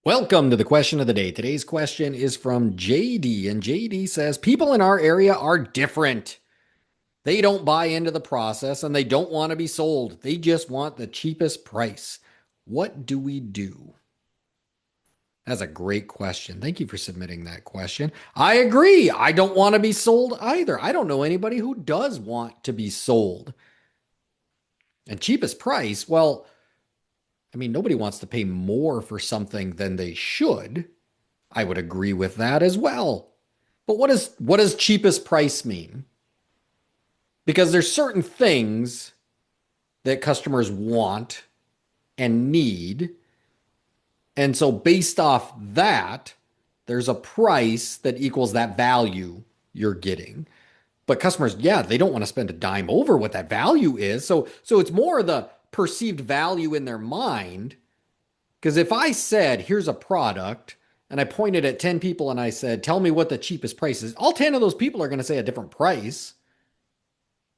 Welcome to the question of the day. Today's question is from JD, and JD says people in our area are different. They don't buy into the process and they don't want to be sold. They just want the cheapest price. What do we do? That's a great question. Thank you for submitting that question. I agree. I don't want to be sold either. I don't know anybody who does want to be sold. And cheapest price, well, I mean, nobody wants to pay more for something than they should. I would agree with that as well. But what does cheapest price mean? Because there's certain things that customers want and need. And so based off that, there's a price that equals that value you're getting. But customers, yeah, they don't want to spend a dime over what that value is. So it's more the perceived value in their mind. Because if I said, here's a product, and I pointed at 10 people and I said, tell me what the cheapest price is, all 10 of those people are going to say a different price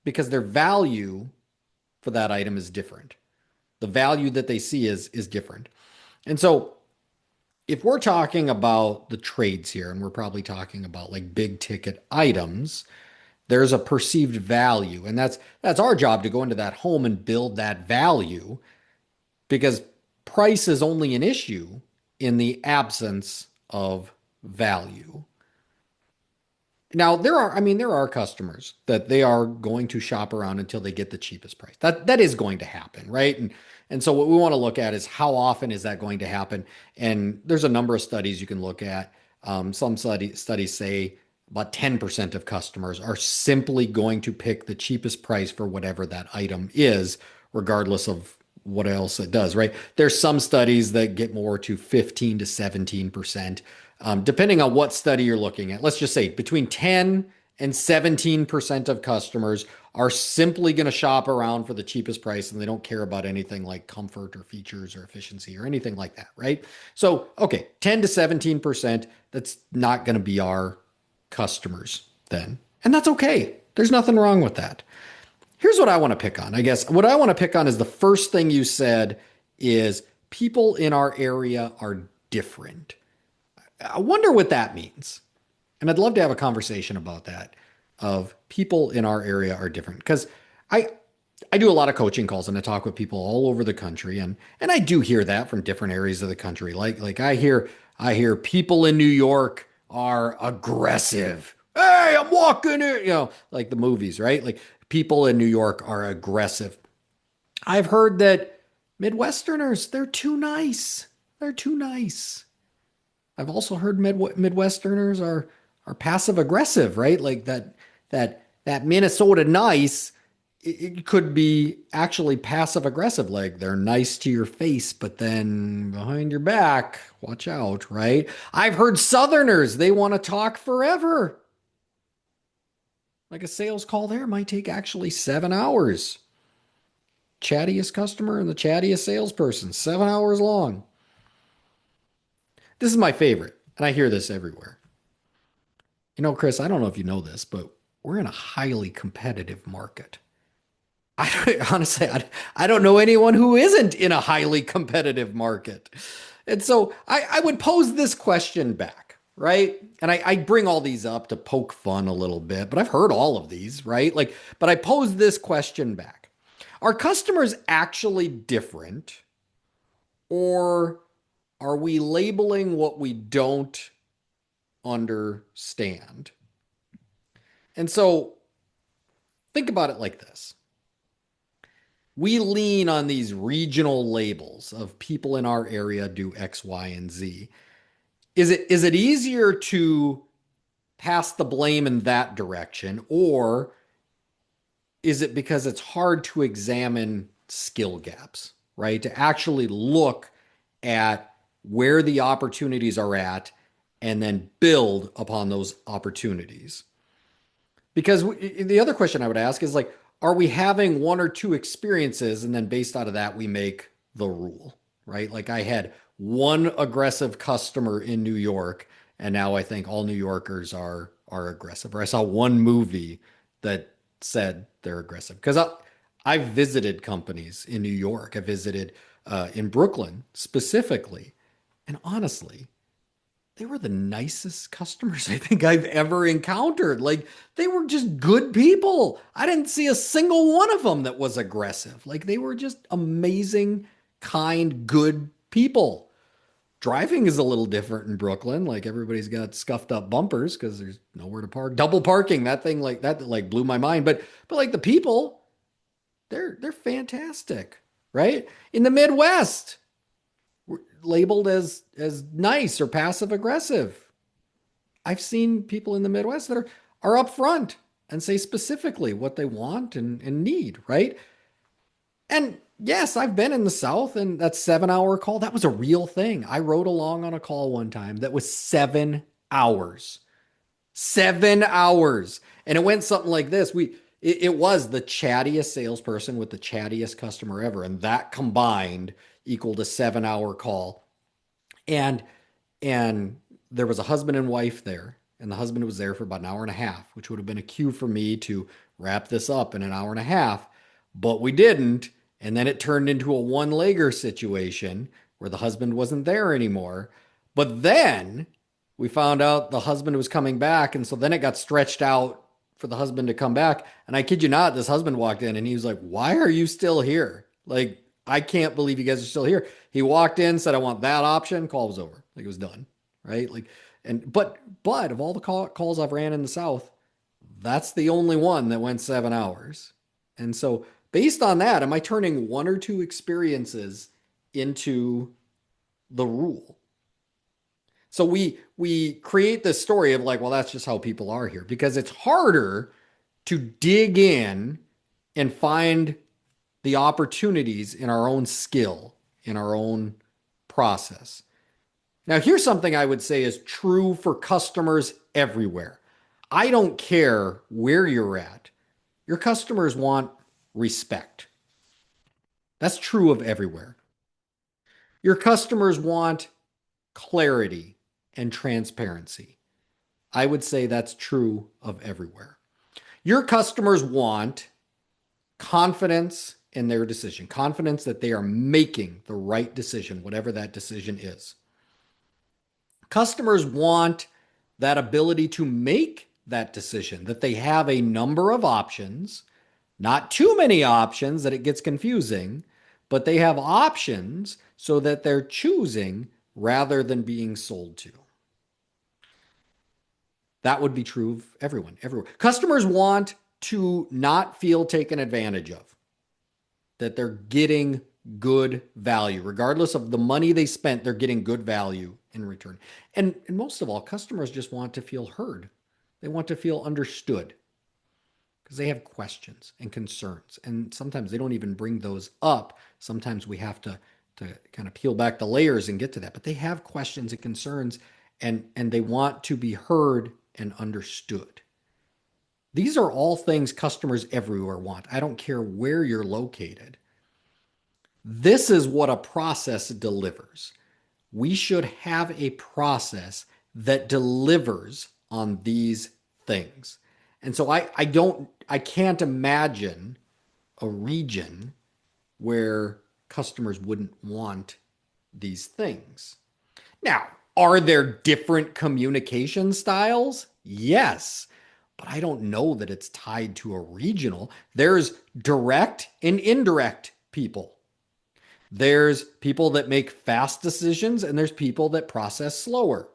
because their value for that item is different. The value that they see is different. And so if we're talking about the trades here, and we're probably talking about like big ticket items, there's a perceived value. And that's our job to go into that home and build that value because price is only an issue in the absence of value. Now, there are customers that they are going to shop around until they get the cheapest price. That is going to happen, right? And so what we want to look at is how often is that going to happen? And there's a number of studies you can look at. Some studies say about 10% of customers are simply going to pick the cheapest price for whatever that item is, regardless of what else it does, right? There's some studies that get more to 15 to 17%, depending on what study you're looking at. Let's just say between 10 and 17% of customers are simply going to shop around for the cheapest price and they don't care about anything like comfort or features or efficiency or anything like that, right? So, okay, 10 to 17%, that's not going to be our customers then. And that's okay. There's nothing wrong with that. Here's what I want to pick on. I guess what I want to pick on is the first thing you said is people in our area are different. I wonder what that means. And I'd love to have a conversation about that of people in our area are different because I I do a lot of coaching calls and I talk with people all over the country and I do hear that from different areas of the country. Like I hear people in New York are aggressive. Hey, I'm walking in, like the movies, right? Like people in New York are aggressive. I've heard that Midwesterners, they're too nice. They're too nice. I've also heard Midwesterners are passive aggressive, right? Like that Minnesota nice, it could be actually passive aggressive. Like they're nice to your face, but then behind your back, watch out, right? I've heard Southerners, they want to talk forever. Like a sales call there might take actually 7 hours. Chattiest customer and the chattiest salesperson, 7 hours long. This is my favorite, and I hear this everywhere. Chris, I don't know if you know this, but we're in a highly competitive market. Honestly, I don't know anyone who isn't in a highly competitive market. And so I would pose this question back, right? And I bring all these up to poke fun a little bit, but I've heard all of these, right? But I pose this question back. Are customers actually different, or are we labeling what we don't understand? And so think about it like this. We lean on these regional labels of people in our area do X, Y, and Z. Is it easier to pass the blame in that direction, or is it because it's hard to examine skill gaps, right? To actually look at where the opportunities are at and then build upon those opportunities. Because the other question I would ask is like, are we having one or two experiences and then based out of that we make the rule, right? Like I had one aggressive customer in New York and now I think all New Yorkers are aggressive. Or I saw one movie that said they're aggressive because I've visited companies in New York. I visited in Brooklyn specifically, And honestly, they were the nicest customers I think I've ever encountered. Like they were just good people. I didn't see a single one of them that was aggressive. Like they were just amazing, kind, good people. Driving is a little different in Brooklyn. Like everybody's got scuffed up bumpers because there's nowhere to park. Double parking, that thing like that like blew my mind. But like the people, they're fantastic, right? In the Midwest, we're labeled as nice or passive aggressive. I've seen people in the Midwest that are upfront and say specifically what they want and need, right? And yes, I've been in the South and that 7 hour call, that was a real thing. I rode along on a call one time that was 7 hours. 7 hours. And it went something like this. It was the chattiest salesperson with the chattiest customer ever. And that combined equaled a 7 hour call. And and there was a husband and wife there, and the husband was there for about an hour and a half, which would have been a cue for me to wrap this up in an hour and a half, but we didn't. And then it turned into a one-legger situation where the husband wasn't there anymore. But then we found out the husband was coming back, and so then it got stretched out for the husband to come back. And I kid you not, this husband walked in and he was like, "Why are you still here? Like, I can't believe you guys are still here." He walked in, said, "I want that option." Call was over. Like it was done. Right. Like, and, but of all the calls I've ran in the South, that's the only one that went 7 hours. And so based on that, am I turning one or two experiences into the rule? So we create this story of like, well, that's just how people are here because it's harder to dig in and find the opportunities in our own skill, in our own process. Now, here's something I would say is true for customers everywhere. I don't care where you're at. Your customers want respect. That's true of everywhere. Your customers want clarity and transparency. I would say that's true of everywhere. Your customers want confidence in their decision, confidence that they are making the right decision, whatever that decision is. Customers want that ability to make that decision, that they have a number of options, not too many options that it gets confusing, but they have options so that they're choosing rather than being sold to. That would be true of everyone, everywhere. Customers want to not feel taken advantage of, that they're getting good value. Regardless of the money they spent, they're getting good value in return. And most of all, customers just want to feel heard. They want to feel understood because they have questions and concerns. And sometimes they don't even bring those up. Sometimes we have to kind of peel back the layers and get to that. But they have questions and concerns and they want to be heard and understood. These are all things customers everywhere want. I don't care where you're located. This is what a process delivers. We should have a process that delivers on these things. And so I can't imagine a region where customers wouldn't want these things. Now, are there different communication styles? Yes, but I don't know that it's tied to a regional. There's direct and indirect people. There's people that make fast decisions and there's people that process slower.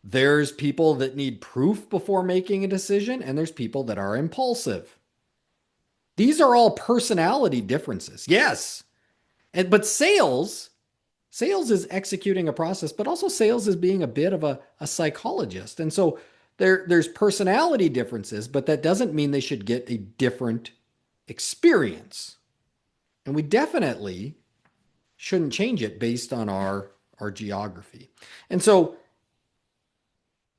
There's people that need proof before making a decision and there's people that are impulsive. These are all personality differences. Yes. But sales is executing a process, but also sales is being a bit of a psychologist. And so there's personality differences, but that doesn't mean they should get a different experience. And we definitely shouldn't change it based on our geography. And so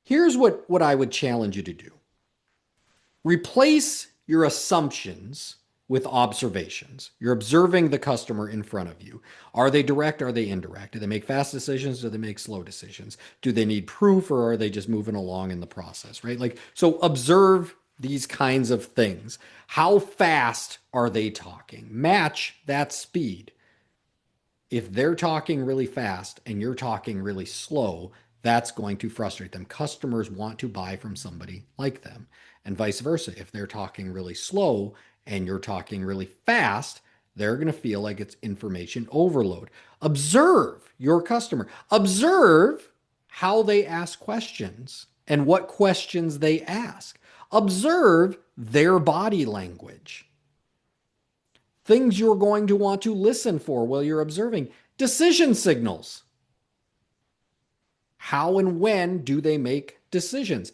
here's what I would challenge you to do. Replace your assumptions with observations. You're observing the customer in front of you. Are they direct? Are they indirect? Do they make fast decisions? Do they make slow decisions? Do they need proof or are they just moving along in the process, right? Like, so observe these kinds of things. How fast are they talking? Match that speed. If they're talking really fast and you're talking really slow, that's going to frustrate them. Customers want to buy from somebody like them, and vice versa. If they're talking really slow and you're talking really fast, they're going to feel like it's information overload. Observe your customer. Observe how they ask questions and what questions they ask. Observe their body language. Things you're going to want to listen for while you're observing. Decision signals. How and when do they make decisions?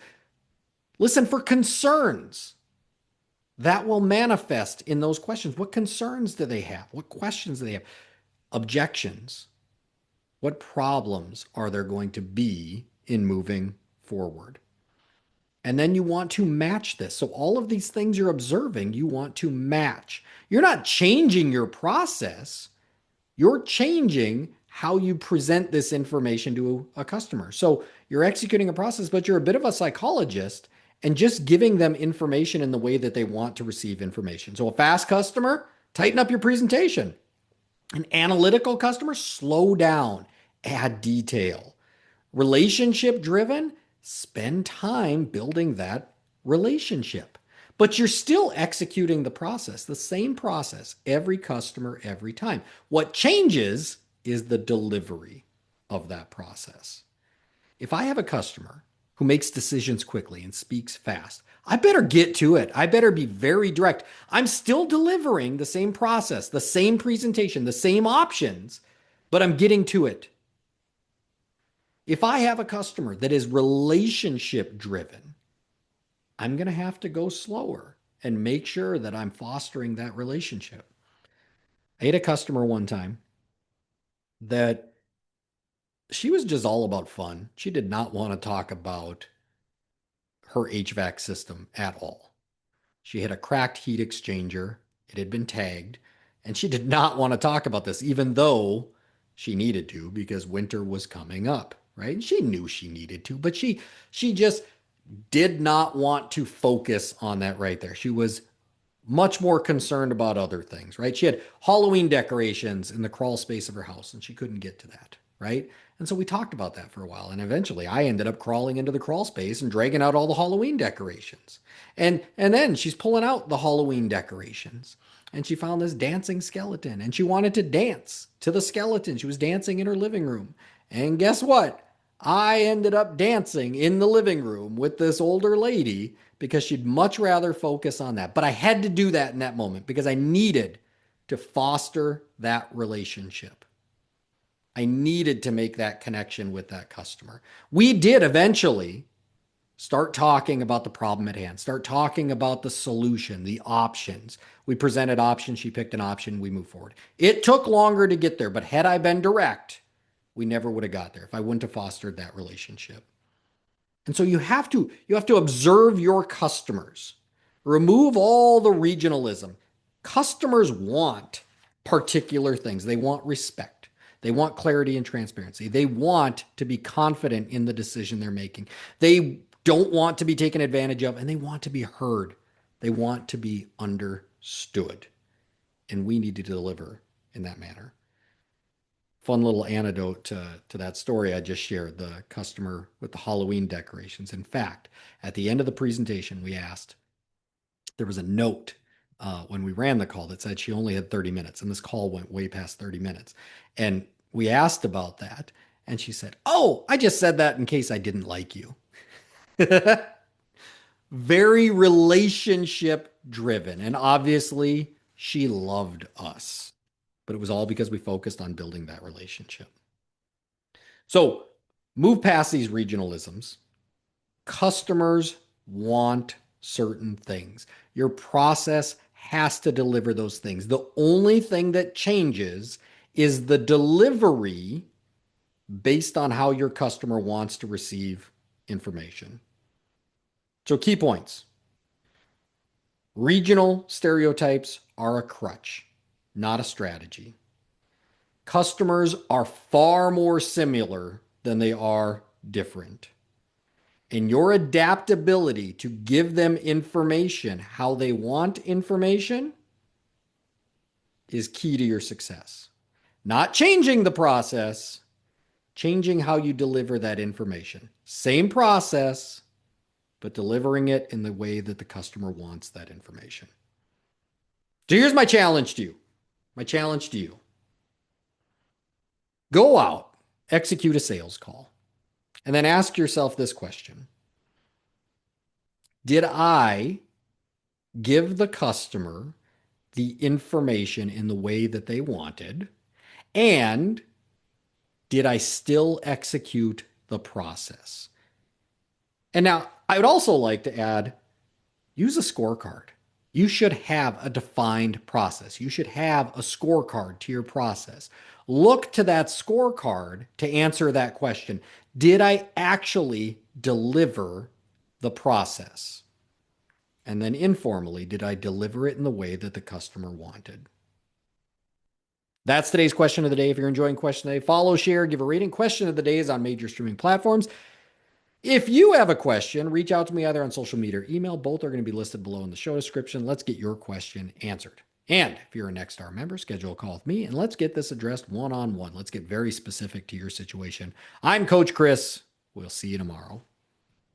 Listen for concerns that will manifest in those questions. What concerns do they have? What questions do they have? Objections. What problems are there going to be in moving forward? And then you want to match this. So all of these things you're observing, you want to match. You're not changing your process. You're changing how you present this information to a customer. So you're executing a process, but you're a bit of a psychologist and just giving them information in the way that they want to receive information. So a fast customer, tighten up your presentation. An analytical customer, slow down, add detail. Relationship driven, spend time building that relationship. But you're still executing the process, the same process, every customer, every time. What changes is the delivery of that process. If I have a customer who makes decisions quickly and speaks fast, I better get to it. I better be very direct. I'm still delivering the same process, the same presentation, the same options, but I'm getting to it. If I have a customer that is relationship driven, I'm going to have to go slower and make sure that I'm fostering that relationship. I had a customer one time that she was just all about fun. She did not want to talk about her HVAC system at all. She had a cracked heat exchanger. It had been tagged, and she did not want to talk about this, even though she needed to because winter was coming up, right? And she knew she needed to, but she just did not want to focus on that right there. She was much more concerned about other things, right? She had Halloween decorations in the crawl space of her house and she couldn't get to that, right? And so we talked about that for a while. And eventually I ended up crawling into the crawl space and dragging out all the Halloween decorations. And then she's pulling out the Halloween decorations and she found this dancing skeleton and she wanted to dance to the skeleton. She was dancing in her living room. And guess what? I ended up dancing in the living room with this older lady because she'd much rather focus on that. But I had to do that in that moment because I needed to foster that relationship. I needed to make that connection with that customer. We did eventually start talking about the problem at hand, start talking about the solution, the options. We presented options. She picked an option. We moved forward. It took longer to get there, but had I been direct, we never would have got there if I wouldn't have fostered that relationship. And so you have to observe your customers. Remove all the regionalism. Customers want particular things. They want respect. They want clarity and transparency. They want to be confident in the decision they're making. They don't want to be taken advantage of, and they want to be heard. They want to be understood. And we need to deliver in that manner. Fun little anecdote to that story I just shared, the customer with the Halloween decorations. In fact, at the end of the presentation, we asked, there was a note when we ran the call that said she only had 30 minutes, and this call went way past 30 minutes. And we asked about that, and she said, "Oh, I just said that in case I didn't like you." Very relationship driven. And obviously, she loved us, but it was all because we focused on building that relationship. So move past these regionalisms. Customers want certain things. Your process has to deliver those things. The only thing that changes is the delivery based on how your customer wants to receive information. So key points. Regional stereotypes are a crutch, not a strategy. Customers are far more similar than they are different. And your adaptability to give them information how they want information is key to your success. Not changing the process, changing how you deliver that information. Same process, but delivering it in the way that the customer wants that information. So here's my challenge to you. My challenge to you. Go out, execute a sales call, and then ask yourself this question. Did I give the customer the information in the way that they wanted? And did I still execute the process? And now I would also like to add, use a scorecard. You should have a defined process. You should have a scorecard to your process. Look to that scorecard to answer that question. Did I actually deliver the process? And then informally, did I deliver it in the way that the customer wanted? That's today's question of the day. If you're enjoying question of the day, follow, share, give a rating. Question of the day is on major streaming platforms. If you have a question, reach out to me either on social media or email. Both are going to be listed below in the show description. Let's get your question answered. And if you're a Nexstar member, schedule a call with me and let's get this addressed one-on-one. Let's get very specific to your situation. I'm Coach Chris. We'll see you tomorrow.